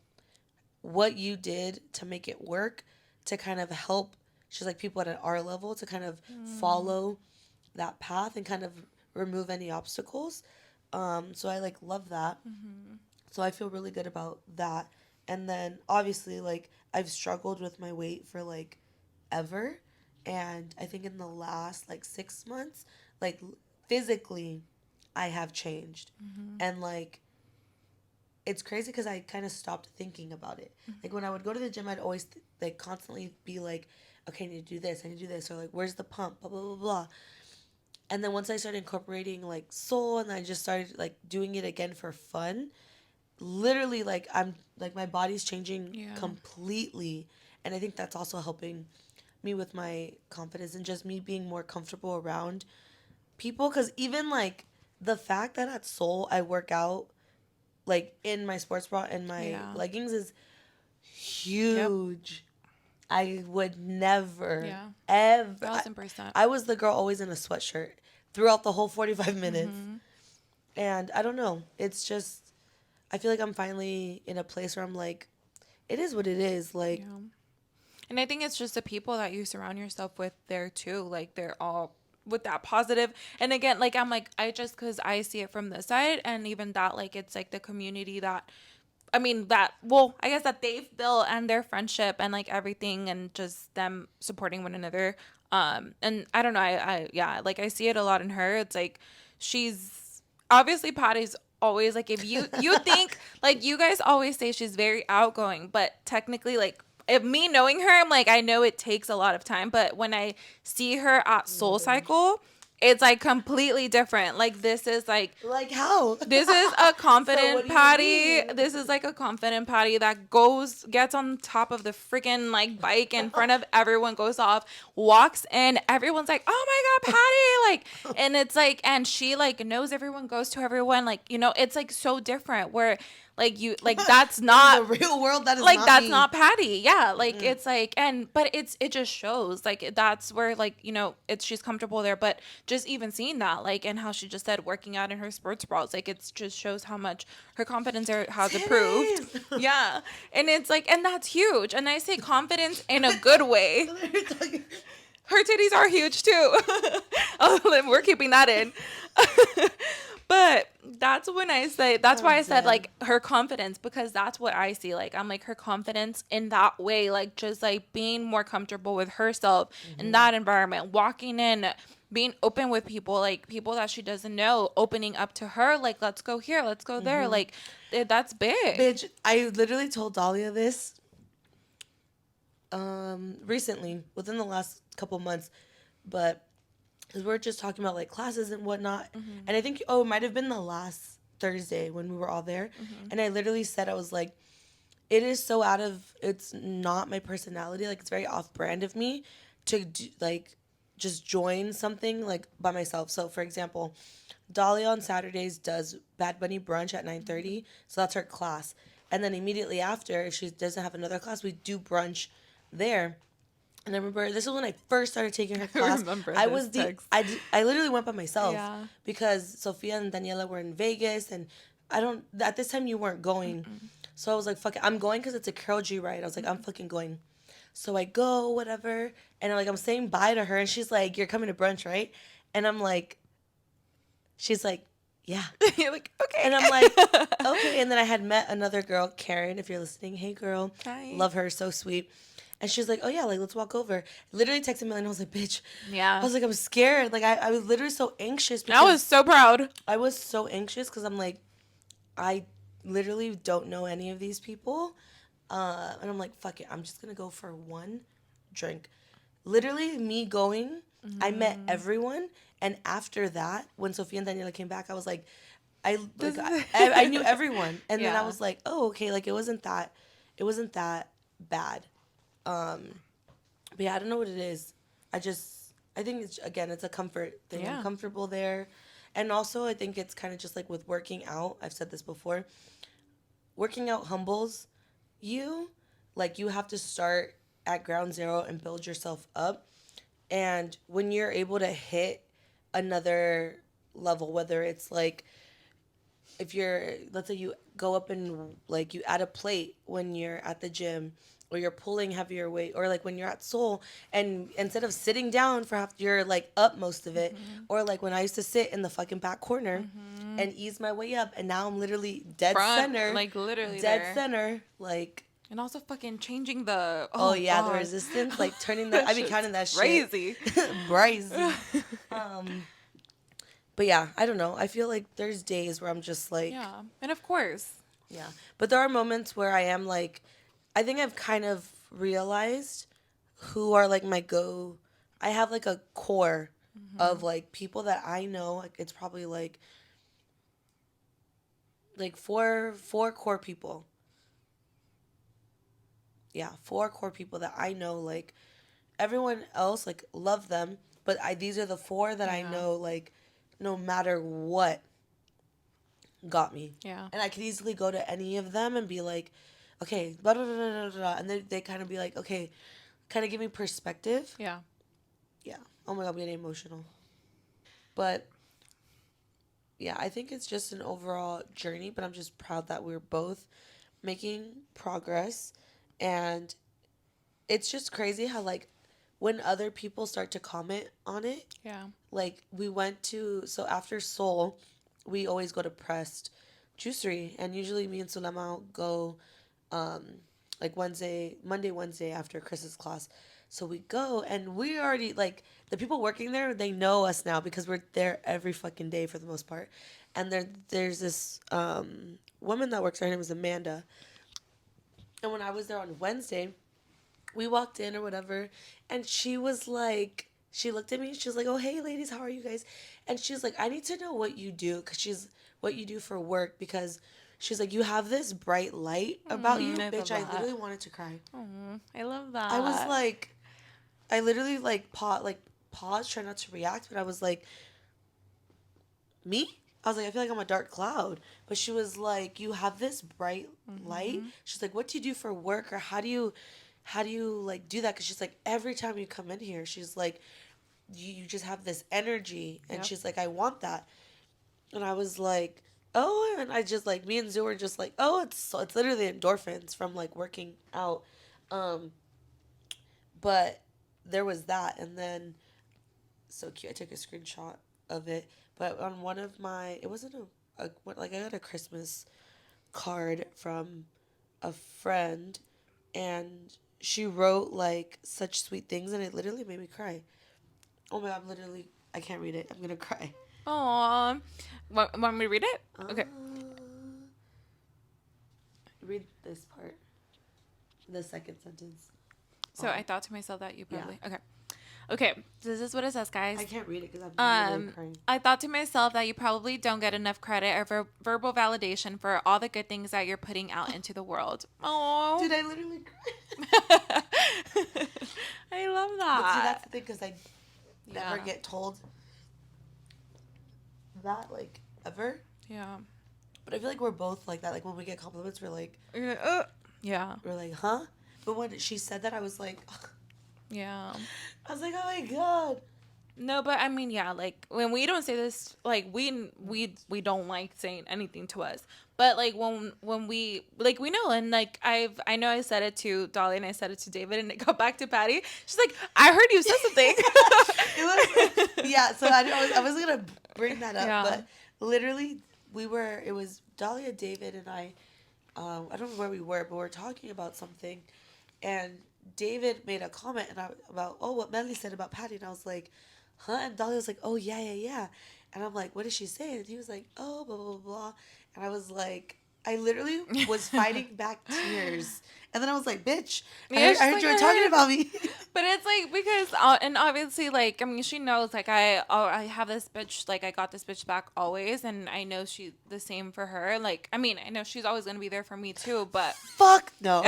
what you did to make it work, to kind of help. She's like, people at our level to kind of Mm-hmm. follow that path and kind of remove any obstacles. So I like love that. Mm-hmm. So I feel really good about that. And then obviously, like, I've struggled with my weight for like ever. And I think in the last like 6 months, like physically, I have changed. Mm-hmm. And like, it's crazy because I kind of stopped thinking about it. Like, when I would go to the gym, I'd always like constantly be like, okay, I need to do this, I need to do this, or like, where's the pump, blah, blah, blah, blah. And then once I started incorporating like soul and I just started like doing it again for fun, literally like I'm like my body's changing Yeah. completely. And I think that's also helping me with my confidence and just me being more comfortable around people, cuz even like the fact that at Soul I work out like in my sports bra and my Yeah. leggings is Yep. huge. I would never Yeah. ever Thousand percent. I was the girl always in a sweatshirt throughout the whole 45 minutes. Mm-hmm. And I don't know. It's just, I feel like I'm finally in a place where I'm like, it is what it is. Like, Yeah. And I think it's just the people that you surround yourself with there too. Like they're all with that positive. And again, like I'm like, I just, cause I see it from this side, and even that, like, it's like the community that, I mean, that, well, I guess that they've built, and their friendship and like everything, and just them supporting one another. And I don't know, yeah, like I see it a lot in her. It's like she's obviously Patty's always like, if you think like, you guys always say she's very outgoing, but technically, like, if me knowing her, I'm like, I know it takes a lot of time, but when I see her at Soul never. Cycle, It's like completely different. Like Like how? this is a So what confident do you Patty. mean? This is like a confident Patty that gets on top of the freaking like bike in front of everyone, goes off, walks in, everyone's like, oh my god, Patty, like, and it's like, and she like knows everyone, goes to everyone, like, it's like so different where like you like that's In the not real world, that is like not that's me. not Patty. Yeah, like it's like, and but it just shows like that's where like it's she's comfortable there. But just even seeing that, like, and how she just said working out in her sports bras, like it just shows how much her confidence there has improved. Titties. Yeah, and it's like, and that's huge. And I say confidence in a good way. You're talking- Her titties are huge too. Oh, we're keeping that in. But that's when I say, that's why I'm I said dead. like her confidence, because that's what I see. Like, I'm like her confidence in that way, like just like being more comfortable with herself in that environment, walking in, being open with people, like people that she doesn't know, opening up to her, like, let's go here, let's go there. Like, that's big. Bitch, I literally told Dahlia this recently, within the last couple months, but because we're just talking about like classes and whatnot, and I think it might have been the last Thursday when we were all there, and I literally said, I was like, it is so out of, it's not my personality, like it's very off brand of me to do, like just join something like by myself. So for example, Dahlia on Saturdays does Bad Bunny brunch at 9:30, so that's her class. And then immediately after, if she doesn't have another class, we do brunch there. And I remember this is when I first started taking her I class. remember I this was text. I literally went by myself Yeah. because Sophia and Daniela were in Vegas, and I don't, at this time you weren't going. So I was like, fuck it, I'm going because it's a Carol G ride. I was like, I'm fucking going. So I go, whatever, and I'm saying bye to her, and she's like, you're coming to brunch, right? And I'm like, she's like, yeah. You're like, okay. And I'm like, okay. And then I had met another girl, Karen, if you're listening. Hey, girl. Hi. Love her. So sweet. And she's like, oh, yeah, like, let's walk over. Literally texted me, and I was like, bitch. Yeah. I was like, I'm scared. Like, I was literally so anxious I was so proud. I was so anxious because I'm like, I literally don't know any of these people. And I'm like, fuck it. I'm just going to go for one drink. Literally, me going, I met everyone. And after that, when Sophia and Daniela came back, I was like, I knew everyone. And then I Yeah. was like, oh, okay. Like, it wasn't that bad. But yeah, I don't know what it is. I think it's, again, it's a comfort thing. Yeah. I'm comfortable there. And also, I think it's kind of just like with working out. I've said this before. Working out humbles you. Like, you have to start at ground zero and build yourself up. And when you're able to hit another level, whether it's like, if you're, let's say you go up and like you add a plate when you're at the gym, or you're pulling heavier weight, or like when you're at Soul, and instead of sitting down for half, you're like up most of it. Or like when I used to sit in the fucking back corner and ease my way up, and now I'm literally dead Front, center, like literally dead there. center, like, And also fucking changing the, oh, oh yeah, the God. resistance, like turning the, I be Shit's counting that crazy. shit. Crazy. But yeah, I don't know. I feel like there's days where I'm just like, Yeah. And of course. yeah. But there are moments where I am like, I think I've kind of realized who are like my go. I have like a core of like people that I know. Like, it's probably like four core people. Yeah, four core people that I know. Like, everyone else, like, love them, but these are the four that I Yeah. know, like, no matter what, got me. Yeah. And I could easily go to any of them and be like, okay, blah, blah, blah, blah, blah, and they kind of be like, okay, kind of give me perspective. Yeah. Yeah. Oh my God, I'm getting emotional. But yeah, I think it's just an overall journey, but I'm just proud that we're both making progress. And it's just crazy how, like, when other people start to comment on it, Yeah. like, we went to, so after Seoul, we always go to Pressed Juicery, and usually me and Sulema go like Monday, Wednesday after Chris's class. So we go, and we already, like, the people working there, they know us now because we're there every fucking day for the most part. And there's this woman that works there. Her name is Amanda. And when I was there on Wednesday, we walked in or whatever, and she was like, She looked at me. She was like, "Oh, hey, ladies, how are you guys?" And she's like, "I need to know what you do, cause she's what you do for work, because she's like, you have this bright light about you, I love bitch." I that. literally wanted to cry. I love I was that. like, I literally paused, trying not to react, but I was like, me? I was like, I feel like I'm a dark cloud. But she was like, you have this bright light. Mm-hmm. She's like, what do you do for work, or how do you like do that? Because she's like, every time you come in here, she's like, you just have this energy, and Yep. she's like, I want that. And I was like, oh, and I just like, me and Zoo were just like, oh, it's literally endorphins from like working out. Um, but there was that, and then so cute. I took a screenshot of it, but on one of my, it wasn't like I got a Christmas card from a friend, and she wrote like such sweet things, and it literally made me cry. Oh my god, I can't read it. I'm gonna cry. Aw. Want me to read it? Okay. Read this part, the second sentence. So I thought to myself that you Yeah, probably. Okay. Okay. So this is what it says, I guys. can't read it because I'm literally crying. I thought to myself that you probably don't get enough credit or verbal validation for all the good things that you're putting out into the world. Oh. Dude, I literally cry. I love But see, that. that's the thing, because I never Yeah. get told that, like, ever. Yeah. But I feel like we're both like that. Like, when we get compliments, Yeah. we're like, huh? But when she said that, I was like, Yeah. I was like, oh my god. No, but I mean, yeah, like when we don't say this, like we don't like saying anything to us. But like when we like we know, and like I know I said it to Dolly and I said it to David, and it got back to Patty. She's like, I heard you said something. It was, yeah, so I was going to bring that up, Yeah. but literally, it was Dahlia, David, and I don't know where we were, but we are talking about something, and David made a comment about, oh, what Mely said about Patty, and I was like, huh? And Dahlia was like, oh, yeah, yeah, yeah. And I'm like, what did she say? And he was like, oh, blah, blah, blah, blah. And I was like, I literally was fighting back tears. And then I was like, bitch, Yeah, I she's heard like, you I were talking heard. about me. But it's like because and obviously like I mean she knows like I have this bitch, like I got this bitch back always, and I know she the same for her. Like I mean I know she's always gonna be there for me too, but Fuck no.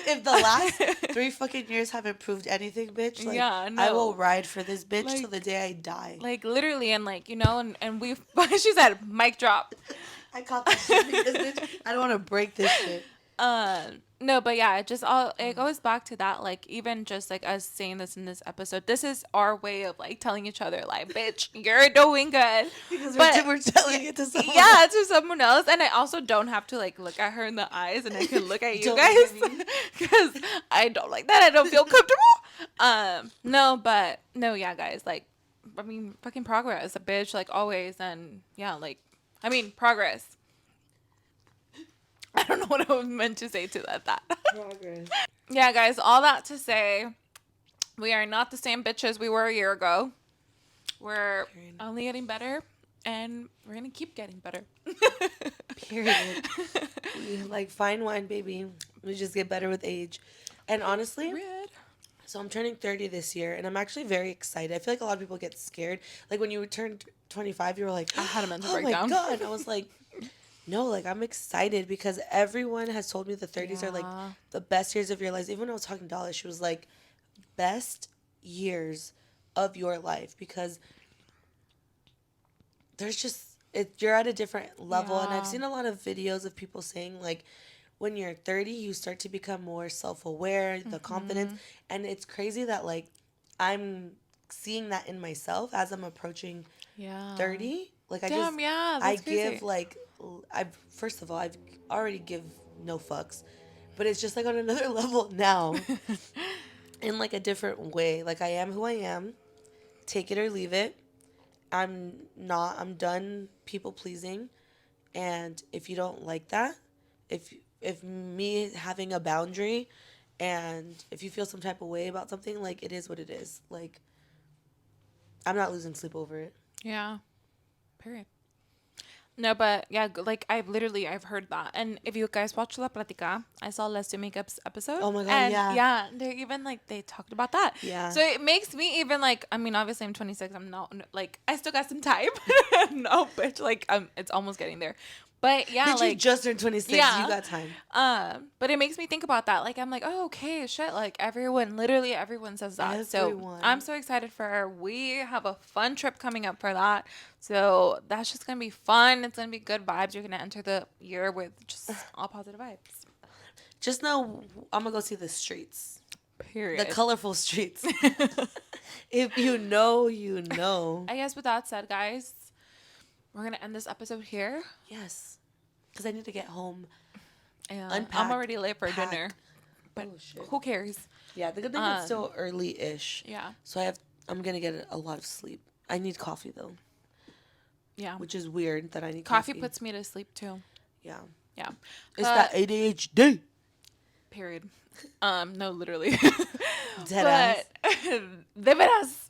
If the last 3 fucking years haven't proved anything, bitch, like, yeah, I will no, ride for this bitch till the like day I die. literally, and like you know, and we she said mic drop. I caught that shit because, bitch, I don't want to break this shit. No, but yeah, it just all it goes back to that. Like even just like us saying this in this episode, this is our way of like telling each other, like, bitch, you're doing good. Because But we're telling it to someone yeah, else. to someone else, and I also don't have to like look at her in the eyes, and I can look at you Don't look at guys me. because I don't like that. I don't feel comfortable. No, but no, yeah, guys, like, I mean, fucking progress, a bitch, like always, and yeah, like, I mean, progress. I don't know what I was meant to say to that. Progress. Yeah, guys, all that to say, we are not the same bitches we were a year ago. We're Period. only getting better, and we're gonna keep getting better. Period. We like fine wine, baby. We just get better with age. And honestly, Red. so I'm turning 30 this year, and I'm actually very excited. I feel like a lot of people get scared. Like when you turned 25, you were like, I had a mental oh breakdown. my god. And I was like, no, like I'm excited because everyone has told me the 30s are like Yeah. the best years of your lives. Even when I was talking to Dolly, she was like, best years of your life, because there's just you're at a different level. And I've Yeah. seen a lot of videos of people saying like when you're 30 you start to become more self-aware, the confidence. And it's crazy that like I'm seeing that in myself as I'm approaching Yeah. 30. Like Damn, yeah, I that's give crazy. like I've first of all I've already give no fucks, but it's just like on another level now, in like a different way. Like I am who I am, take it or leave it. I'm done people pleasing, and if you don't like that, if me having a boundary, and if you feel some type of way about something, like it is what it is. Like I'm not losing sleep over it. Yeah. Period. No, but yeah, like I've heard that. And if you guys watch La Platica, I saw Let's Do Makeup's episode. Oh my God, And yeah. yeah, they even like they talked about that. Yeah. So it makes me even like, I mean, obviously I'm 26. I'm not like, I still got some time. No, bitch, like it's almost getting there. But yeah, Did you like just turn 26? You yeah. got time. But it makes me think about that. Like I'm like, oh, okay, shit. Like literally everyone says that. So I'm Everyone. so excited for her. We have a fun trip coming up for that. So that's just gonna be fun. It's gonna be good vibes. You're gonna enter the year with just all positive vibes. Just know I'm going to go see the streets. The Period. colorful streets. If you know, you know. I guess with that said, guys, we're gonna end this episode here. Yes. Because I need to get home. Yeah, Unpack. I'm already late for pack. dinner, but Oh, shit. who cares? Yeah, the good thing it's still early-ish. Yeah, So I'm going to get a lot of sleep. I need coffee, though. yeah. Which is weird that I need Coffee coffee. puts me to sleep too. Yeah. Yeah, It's that ADHD. period. No, literally. Dead but de veras.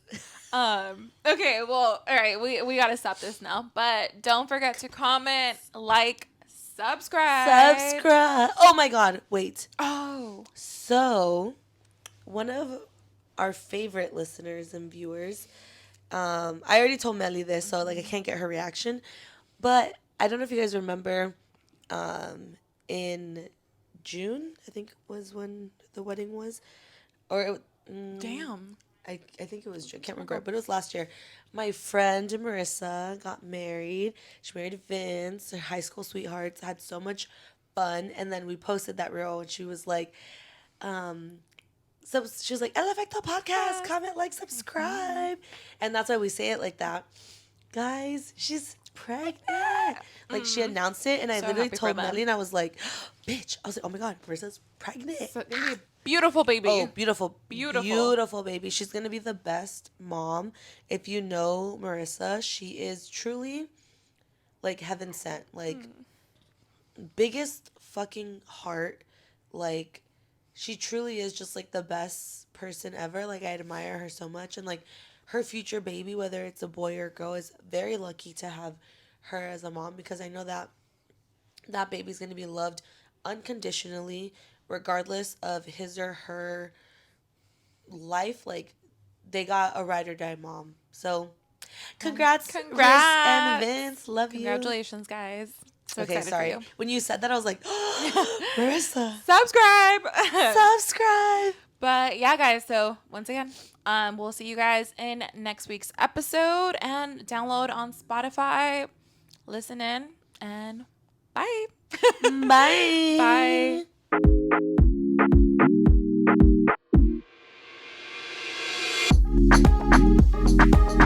Okay, well, all right, we gotta stop this now. But don't forget to comment, like, subscribe. Subscribe. Oh my God. Wait. Oh. So, one of our favorite listeners and viewers, I already told Mely this, so like I can't get her reaction. But I don't know if you guys remember, in June, I think was when the wedding was, or Damn. I think it was June. I can't remember, but it was last year. My friend Marissa got married. She married Vince. Her high school sweethearts had so much fun, and then we posted that reel, and she was like, so she was like, El Efecto podcast, comment, like, subscribe, and that's why we say it like that. Guys, she's pregnant. Like she announced it, and I So literally happy for told them. Melly, and I was like, bitch. I was like, oh my God, Marissa's pregnant. So it's gonna be a beautiful baby. Oh, beautiful, Beautiful. beautiful baby. She's gonna be the best mom. If you know Marissa, she is truly like heaven sent. Like biggest fucking heart. Like she truly is just like the best person ever. Like I admire her so much, and like her future baby, whether it's a boy or a girl, is very lucky to have her as a mom, because I know that that baby's gonna be loved unconditionally, regardless of his or her life. Like they got a ride or die mom. So congrats, Riz and Congrats. Vince. Love you. Congratulations, guys. So Okay, excited sorry. for you. When you said that, I was like, Marissa, Subscribe. subscribe. But yeah, guys. So once again, we'll see you guys in next week's episode, and download on Spotify. Listen in, and bye. Bye. Bye.